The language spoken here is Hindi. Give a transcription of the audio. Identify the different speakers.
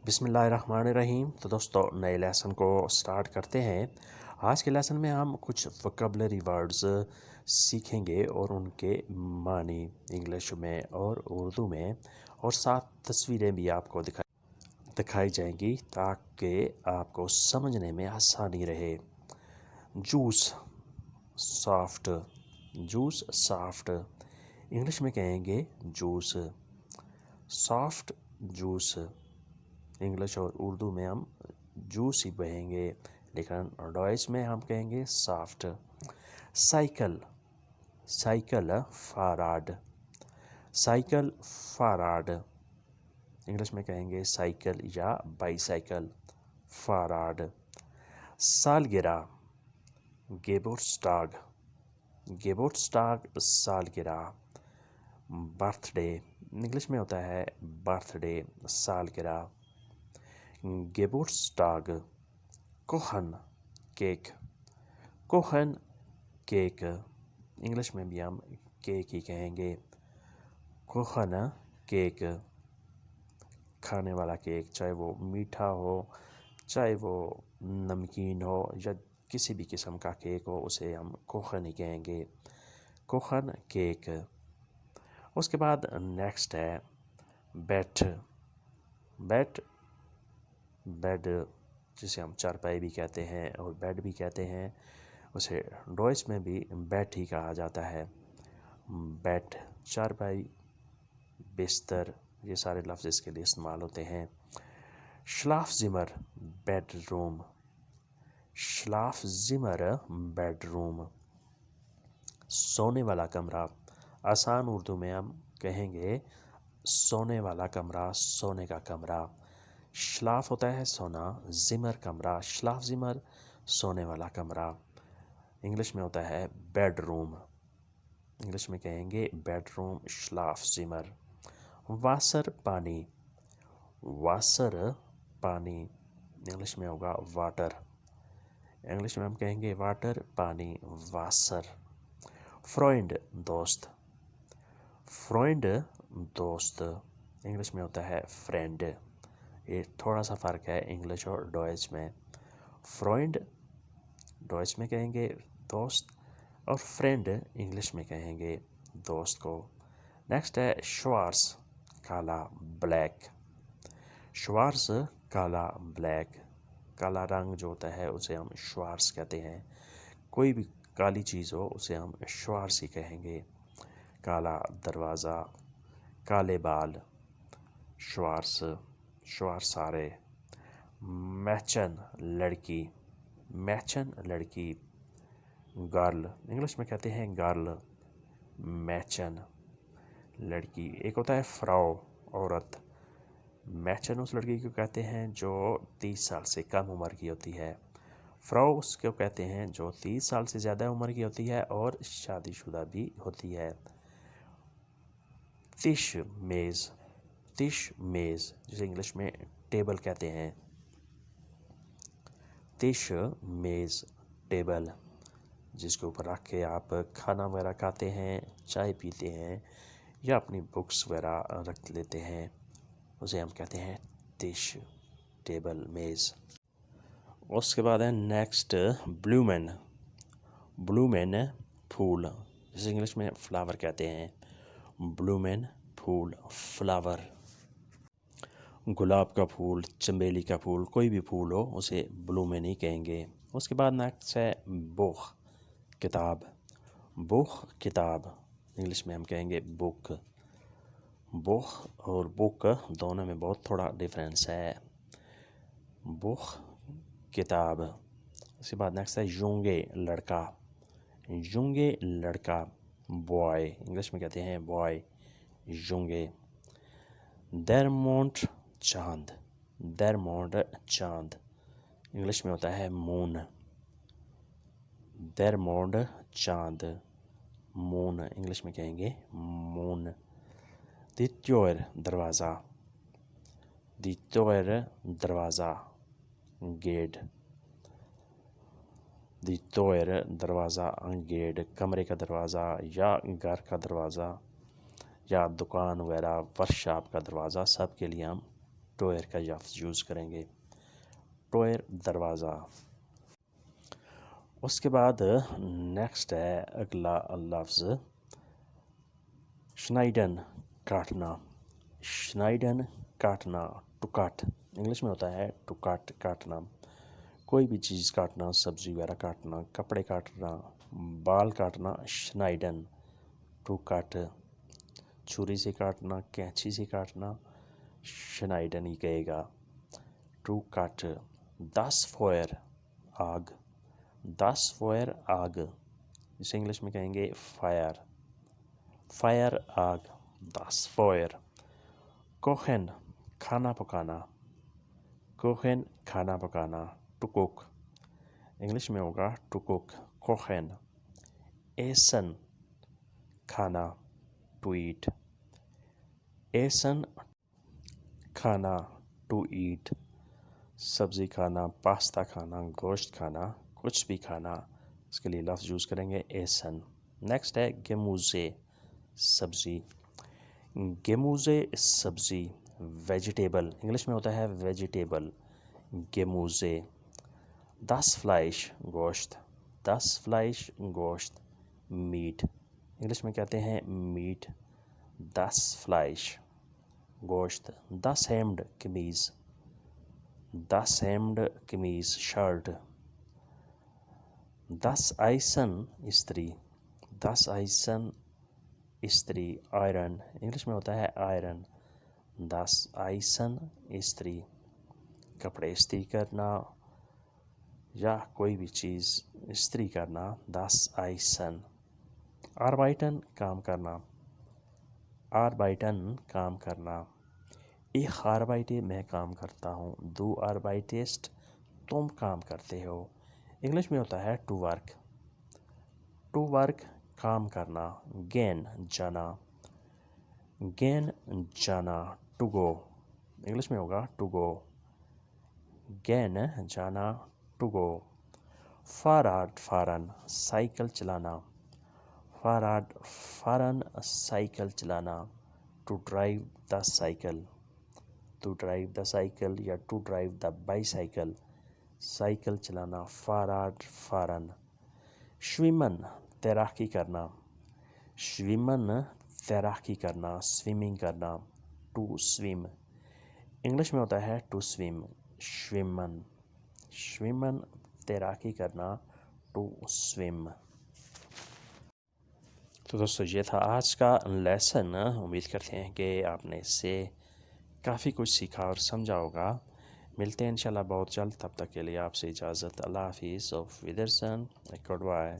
Speaker 1: बिस्मिल्लाहिर्रहमानिर्रहीम। तो दोस्तों नए लेसन को स्टार्ट करते हैं। आज के लेसन में हम कुछ वोकेबलरी वर्ड्स सीखेंगे और उनके मानी इंग्लिश में और उर्दू में और साथ तस्वीरें भी आपको दिखाई जाएंगी ताकि आपको समझने में आसानी रहे। Juice soft, juice soft English में कहेंगे जूस। सॉफ्ट जूस इंग्लिश और उर्दू में हम जूस ही कहेंगे, लेकिन डॉइच में हम कहेंगे सॉफ्ट। साइकिल, साइकिल फाराड, साइकिल फाराड इंग्लिश में कहेंगे साइकिल या बाईसाइकिल फाराड। सालगिरह गेबुर्स्टाग, गेबुर्स्टाग सालगिरह। बर्थडे इंग्लिश में होता है बर्थडे सालगिरह। गेबुर्स्टाग। कोहन केक, कोहन केक इंग्लिश में भी हम केक ही कहेंगे कोहन केक। खाने वाला केक, चाहे वो मीठा हो चाहे वो नमकीन हो या किसी भी किस्म का केक हो, उसे हम कोहन ही कहेंगे कोहन केक। उसके बाद नेक्स्ट है बेड, बेड बेड जिसे हम चारपाई भी कहते हैं और बेड भी कहते हैं, उसे डॉइच में भी बेड ही कहा जाता है। बेड चारपाई बिस्तर, ये सारे लफ्ज़ इसके लिए इस्तेमाल होते हैं। श्लाफज़िमर बेडरूम, श्लाफज़िमर बेडरूम। सोने वाला कमरा, आसान उर्दू में हम कहेंगे सोने वाला कमरा, सोने का कमरा। श्लाफ होता है सोना, ज़िमर कमरा, श्लाफज़िमर सोने वाला कमरा। इंग्लिश में होता है बेडरूम, इंग्लिश में कहेंगे बेडरूम श्लाफज़िमर। वासर पानी, वासर पानी इंग्लिश में होगा वाटर, इंग्लिश में हम कहेंगे वाटर पानी वासर। फ्रेंड दोस्त, फ्रेंड दोस्त इंग्लिश में होता है फ्रेंड। ये थोड़ा सा फ़र्क है इंग्लिश और डॉइच में। फ्रेंड डॉइच में कहेंगे दोस्त और फ्रेंड इंग्लिश में कहेंगे दोस्त को। नेक्स्ट है श्वार्स काला ब्लैक, श्वार्स काला ब्लैक। काला रंग जो होता है उसे हम श्वार्स कहते हैं। कोई भी काली चीज़ हो उसे हम श्वार्स ही कहेंगे। काला दरवाज़ा, काले बाल श्वार्स, श्वार्सारे। मैचन लड़की, मैचन लड़की। गर्ल इंग्लिश में कहते हैं गर्ल, मैचन लड़की। एक होता है फ्राउ औरत, मैचन उस लड़की को कहते हैं जो 30 साल से कम उम्र की होती है। फ्राउ उसको कहते हैं जो 30 साल से ज़्यादा उम्र की होती है और शादीशुदा भी होती है। तिश मेज़, तिश मेज़ जिसे इंग्लिश में टेबल कहते हैं। तिश मेज़ टेबल जिसके ऊपर रख के आप खाना वगैरह खाते हैं, चाय पीते हैं या अपनी बुक्स वगैरह रख लेते हैं, उसे हम कहते हैं तिश टेबल मेज़। उसके बाद है नेक्स्ट ब्लूमेन, ब्लूमेन फूल जिसे इंग्लिश में फ्लावर कहते हैं, ब्लूमेन फूल फ्लावर। गुलाब का फूल, चमेली का फूल, कोई भी फूल हो उसे ब्लूमेन ही कहेंगे। उसके बाद नेक्स्ट है बुक किताब, बुक किताब इंग्लिश में हम कहेंगे बुक। बुक और बुक दोनों में बहुत थोड़ा डिफरेंस है। बुक किताब। उसके बाद नेक्स्ट है यूंगे लड़का, यूंगे लड़का बॉय इंग्लिश में कहते हैं बॉय यूंगे। देरमोंट चांद, देरमोंट चांद इंग्लिश में होता है मून, देरमोंट चांद मून इंग्लिश में कहेंगे मून। दित्योर दरवाज़ा, दित्योर दरवाज़ा गेट, दित्योर दरवाज़ा गेट कमरे का दरवाज़ा या घर का दरवाज़ा या दुकान वगैरह वर्कशॉप का दरवाज़ा, सब के लिए हम डोर का लफ्ज़ यूज़ करेंगे, डोर दरवाज़ा। उसके बाद नेक्स्ट है अगला लफ्ज़ श्नाइडन, काटना। श्नाइडन काटना, टू कट, इंग्लिश में होता है टू कट, काटना। कोई भी चीज़ काटना, सब्ज़ी वगैरह काटना, कपड़े काटना, बाल काटना, श्नाइडन, टू कट। छुरी से काटना, कैंची से काटना, श्नाइडन ही कहेगा, टू कट। 10 फायर, आग, 10 फायर, आग, इसे इंग्लिश में कहेंगे फायर, फायर, आग, 10 फायर। कोहेन, खाना पकाना, कोहेन, खाना पकाना, टू कुक, इंग्लिश में होगा टू कुक, कोहेन। एसन, खाना, टू ईट, एसन, खाना, टू ईट। सब्ज़ी खाना, पास्ता खाना, गोश्त खाना, कुछ भी खाना, इसके लिए लफ्ज़ यूज़ करेंगे एसन। नेक्स्ट है गेमूज़े, सब्ज़ी, गेमूज़े सब्ज़ी, वेजिटेबल, इंग्लिश में होता है वेजिटेबल, गेमूज़े। 10 फ्लाइश, गोश्त, 10 फ्लाइश, गोश्त, मीट, इंग्लिश में कहते हैं मीट, 10 फ्लाइश, गोश्त। 10 हेम्ड, कमीज़, 10 हेम्ड कमीज़, शर्ट। 10 आइसन, इस्त्री, 10 आइसन, इस्त्री, आयरन, इंग्लिश में होता है आयरन, 10 आइसन, इस्त्री, कपड़े इस्त्री करना या कोई भी चीज़ इस्त्री करना, 10 आइसन। आरबाइटन, काम करना, आरबाइटन, काम करना। Ich arbeite, मैं काम करता हूँ, du arbeitest, तुम काम करते हो, इंग्लिश में होता है टू वर्क, टू वर्क, काम करना। गैन, जाना, गैन, जाना, टू गो, इंग्लिश में होगा टू गो, गैन, जाना, टू गो। फाराड, फारन, साइकिल चलाना, फाराड, फारन, साइकिल चलाना, to drive the cycle, to drive the cycle या to drive the bicycle, cycle चलाना, फाराड, फारन। श्विमन, तैराकी करना, श्विमन, तैराकी करना, स्विमिंग करना, टू स्विम, इंग्लिश में होता है टू स्विम, श्विमन, श्विमन, तैराकी करना, टू स्विम। तो दोस्तों ये था आज का लेसन। उम्मीद करते हैं कि आपने इससे काफ़ी कुछ सीखा और समझा होगा। मिलते हैं इंशाल्लाह बहुत जल्द, तब तक के लिए आपसे इजाज़त, अल्लाह हाफिज़, ऑफ विदरसन, गुड बाय।